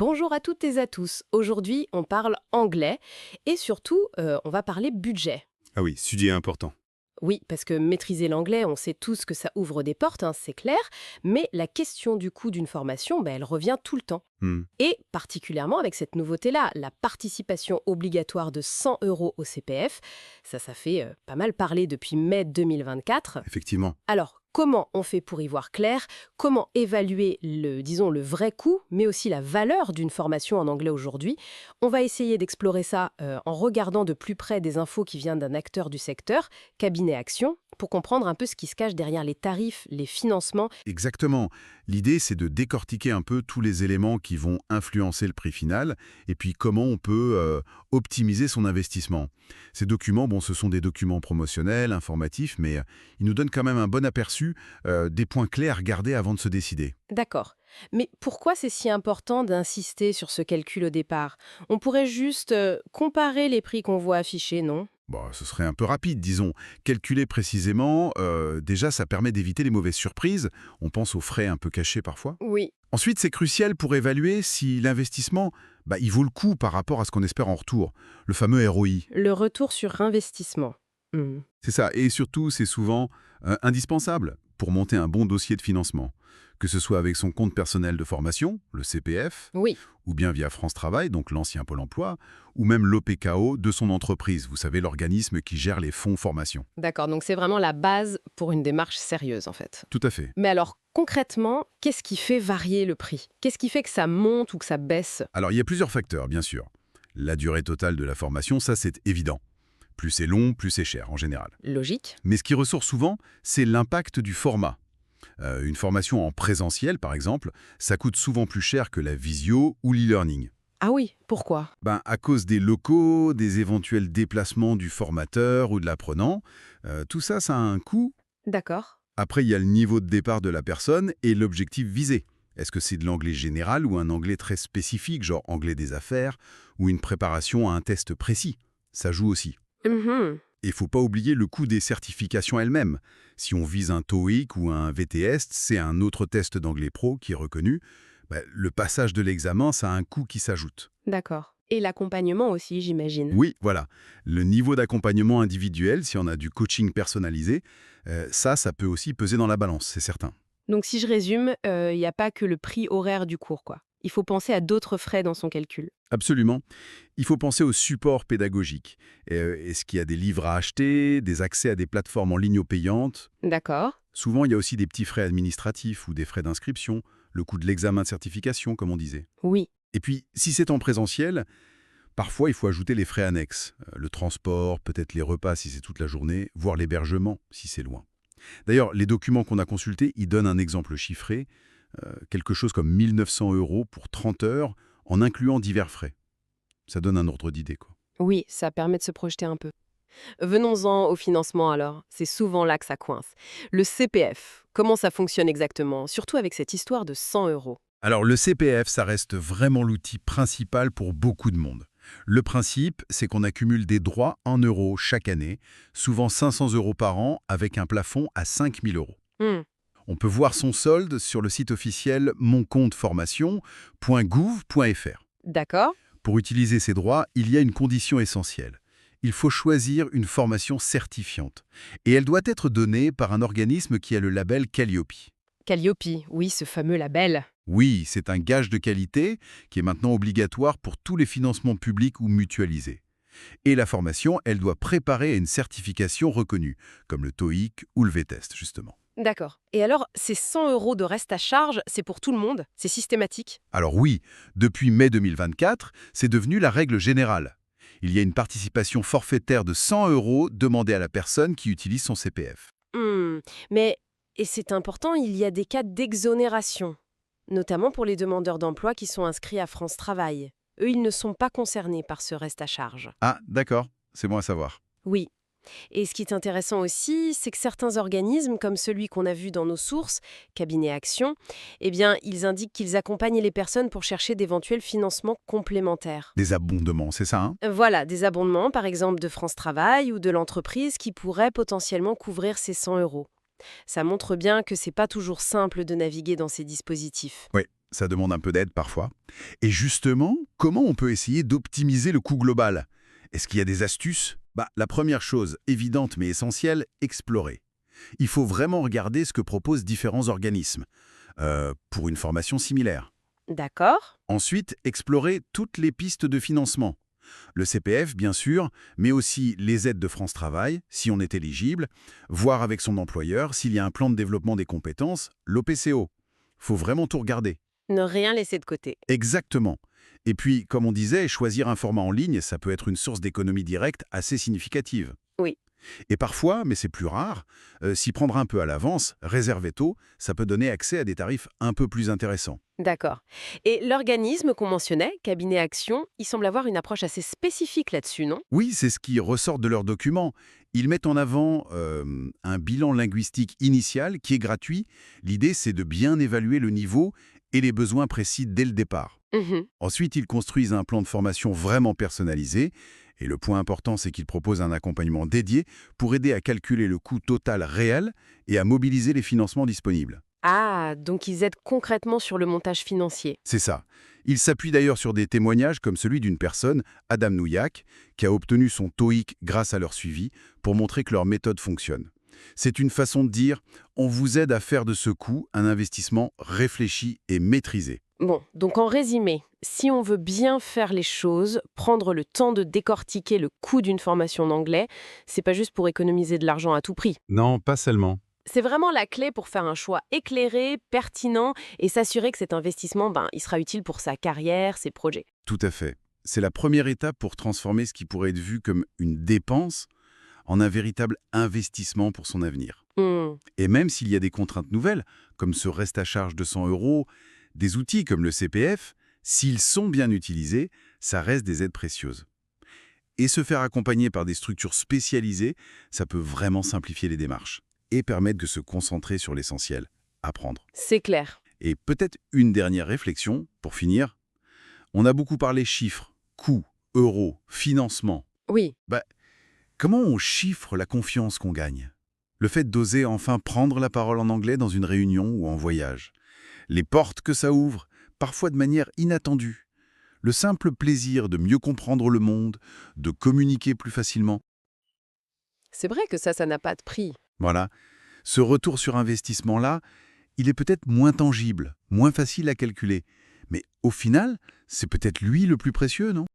Bonjour à toutes et à tous. Aujourd'hui, on parle anglais et surtout, on va parler budget. Ah oui, sujet important. Oui, parce que maîtriser l'anglais, on sait tous que ça ouvre des portes, hein, c'est clair, mais la question du coût d'une formation, elle revient tout le temps. Hmm, Et particulièrement avec cette nouveauté-là, la participation obligatoire de 100 euros au CPF, ça fait pas mal parler depuis mai 2024. effectivement. Alors, comment on fait pour y voir clair? Comment évaluer disons, le vrai coût, mais aussi la valeur d'une formation en anglais aujourd'hui? On va essayer d'explorer ça en regardant de plus près des infos qui viennent d'un acteur du secteur, Cabinet Action, pour comprendre un peu ce qui se cache derrière les tarifs, les financements. Exactement. L'idée, c'est de décortiquer un peu tous les éléments qui vont influencer le prix final et puis comment on peut optimiser son investissement. Ces documents, bon, ce sont des documents promotionnels, informatifs, mais ils nous donnent quand même un bon aperçu des points clés à regarder avant de se décider. D'accord. Mais pourquoi c'est si important d'insister sur ce calcul au départ? On pourrait juste comparer les prix qu'on voit affichés, non? Bon, ce serait un peu rapide, disons. Calculer précisément, déjà, ça permet d'éviter les mauvaises surprises. On pense aux frais un peu cachés parfois. Oui. Ensuite, c'est crucial pour évaluer si l'investissement, il vaut le coup par rapport à ce qu'on espère en retour. Le fameux ROI. Le retour sur investissement. Hmm. C'est ça. Et surtout, c'est souvent indispensable pour monter un bon dossier de financement. Que ce soit avec son compte personnel de formation, le CPF, Oui. ou bien via France Travail, donc l'ancien Pôle emploi, ou même l'OPKO de son entreprise, vous savez, l'organisme qui gère les fonds formation. D'accord, donc c'est vraiment la base pour une démarche sérieuse en fait. Tout à fait. Mais alors, concrètement, qu'est-ce qui fait varier le prix? Qu'est-ce qui fait que ça monte ou que ça baisse? Alors, il y a plusieurs facteurs, bien sûr. La durée totale de la formation, ça c'est évident. Plus c'est long, plus c'est cher en général. Logique. Mais ce qui ressort souvent, c'est l'impact du format. Une formation en présentiel, par exemple, ça coûte souvent plus cher que la visio ou l'e-learning. Ah oui, pourquoi? À cause des locaux, des éventuels déplacements du formateur ou de l'apprenant, tout ça, ça a un coût. D'accord. Après, il y a le niveau de départ de la personne et l'objectif visé. Est-ce que c'est de l'anglais général ou un anglais très spécifique, genre anglais des affaires, ou une préparation à un test précis? Ça joue aussi. Mhm. Et il ne faut pas oublier le coût des certifications elles-mêmes. Si on vise un TOEIC ou un VTS, c'est un autre test d'anglais pro qui est reconnu. Le passage de l'examen, ça a un coût qui s'ajoute. D'accord. Et l'accompagnement aussi, j'imagine. Oui, voilà. Le niveau d'accompagnement individuel, si on a du coaching personnalisé, ça peut aussi peser dans la balance, c'est certain. Donc si je résume, il n'y a pas que le prix horaire du cours, quoi. Il faut penser à d'autres frais dans son calcul. Absolument. Il faut penser au support pédagogique. Est-ce qu'il y a des livres à acheter, des accès à des plateformes en ligne payantes? D'accord. Souvent, il y a aussi des petits frais administratifs ou des frais d'inscription, le coût de l'examen de certification, comme on disait. Oui. Et puis, si c'est en présentiel, parfois, il faut ajouter les frais annexes. Le transport, peut-être les repas si c'est toute la journée, voire l'hébergement si c'est loin. D'ailleurs, les documents qu'on a consultés, ils donnent un exemple chiffré, quelque chose comme 1 900 € pour 30 heures, en incluant divers frais. Ça donne un ordre d'idée, quoi. Oui, ça permet de se projeter un peu. Venons-en au financement alors. C'est souvent là que ça coince. Le CPF, comment ça fonctionne exactement? Surtout avec cette histoire de 100 euros. Alors, le CPF, ça reste vraiment l'outil principal pour beaucoup de monde. Le principe, c'est qu'on accumule des droits en euros chaque année, souvent 500 € par an, avec un plafond à 5 000 €. Hmm. On peut voir son solde sur le site officiel moncompteformation.gouv.fr. D'accord. Pour utiliser ces droits, il y a une condition essentielle. Il faut choisir une formation certifiante. Et elle doit être donnée par un organisme qui a le label Calliope. Calliope, oui, ce fameux label. Oui, c'est un gage de qualité qui est maintenant obligatoire pour tous les financements publics ou mutualisés. Et la formation, elle doit préparer à une certification reconnue, comme le TOEIC ou le VTest, justement. D'accord. Et alors, ces 100 euros de reste à charge, c'est pour tout le monde? C'est systématique? Alors oui, depuis mai 2024, c'est devenu la règle générale. Il y a une participation forfaitaire de 100 € demandée à la personne qui utilise son CPF. Hmm. Mais, et c'est important, il y a des cas d'exonération, notamment pour les demandeurs d'emploi qui sont inscrits à France Travail. Eux, ils ne sont pas concernés par ce reste à charge. Ah, d'accord, c'est bon à savoir. Oui. Et ce qui est intéressant aussi, c'est que certains organismes, comme celui qu'on a vu dans nos sources, Cabinet Action, eh bien, ils indiquent qu'ils accompagnent les personnes pour chercher d'éventuels financements complémentaires. Des abondements, c'est ça, hein? Voilà, des abondements, par exemple de France Travail ou de l'entreprise, qui pourraient potentiellement couvrir ces 100 euros. Ça montre bien que c'est pas toujours simple de naviguer dans ces dispositifs. Oui, ça demande un peu d'aide parfois. Et justement, comment on peut essayer d'optimiser le coût global? Est-ce qu'il y a des astuces? La première chose, évidente mais essentielle, explorer. Il faut vraiment regarder ce que proposent différents organismes pour une formation similaire. D'accord. Ensuite, explorer toutes les pistes de financement. Le CPF, bien sûr, mais aussi les aides de France Travail, si on est éligible, voir avec son employeur s'il y a un plan de développement des compétences, l'OPCO. Faut vraiment tout regarder. Ne rien laisser de côté. Exactement. Et puis, comme on disait, choisir un format en ligne, ça peut être une source d'économie directe assez significative. Oui. Et parfois, mais c'est plus rare, s'y prendre un peu à l'avance, réserver tôt, ça peut donner accès à des tarifs un peu plus intéressants. D'accord. Et l'organisme qu'on mentionnait, Cabinet Action, il semble avoir une approche assez spécifique là-dessus, non? Oui, c'est ce qui ressort de leurs documents. Ils mettent en avant un bilan linguistique initial qui est gratuit. L'idée, c'est de bien évaluer le niveau et les besoins précis dès le départ. Mhm. Ensuite, ils construisent un plan de formation vraiment personnalisé. Et le point important, c'est qu'ils proposent un accompagnement dédié pour aider à calculer le coût total réel et à mobiliser les financements disponibles. Ah, donc ils aident concrètement sur le montage financier. C'est ça. Ils s'appuient d'ailleurs sur des témoignages comme celui d'une personne, Adam Nouyak, qui a obtenu son TOEIC grâce à leur suivi pour montrer que leur méthode fonctionne. C'est une façon de dire « on vous aide à faire de ce coût un investissement réfléchi et maîtrisé ». Bon, donc en résumé, si on veut bien faire les choses, prendre le temps de décortiquer le coût d'une formation en anglais, c'est pas juste pour économiser de l'argent à tout prix. Non, pas seulement. C'est vraiment la clé pour faire un choix éclairé, pertinent et s'assurer que cet investissement, il sera utile pour sa carrière, ses projets. Tout à fait. C'est la première étape pour transformer ce qui pourrait être vu comme une dépense en un véritable investissement pour son avenir. Hmm. Et même s'il y a des contraintes nouvelles, comme ce reste à charge de 100 €, des outils comme le CPF, s'ils sont bien utilisés, ça reste des aides précieuses. Et se faire accompagner par des structures spécialisées, ça peut vraiment simplifier les démarches et permettre de se concentrer sur l'essentiel, apprendre. C'est clair. Et peut-être une dernière réflexion, pour finir. On a beaucoup parlé chiffres, coûts, euros, financement. Oui. Comment on chiffre la confiance qu'on gagne? Le fait d'oser enfin prendre la parole en anglais dans une réunion ou en voyage. Les portes que ça ouvre, parfois de manière inattendue. Le simple plaisir de mieux comprendre le monde, de communiquer plus facilement. C'est vrai que ça n'a pas de prix. Voilà. Ce retour sur investissement-là, il est peut-être moins tangible, moins facile à calculer. Mais au final, c'est peut-être lui le plus précieux, non?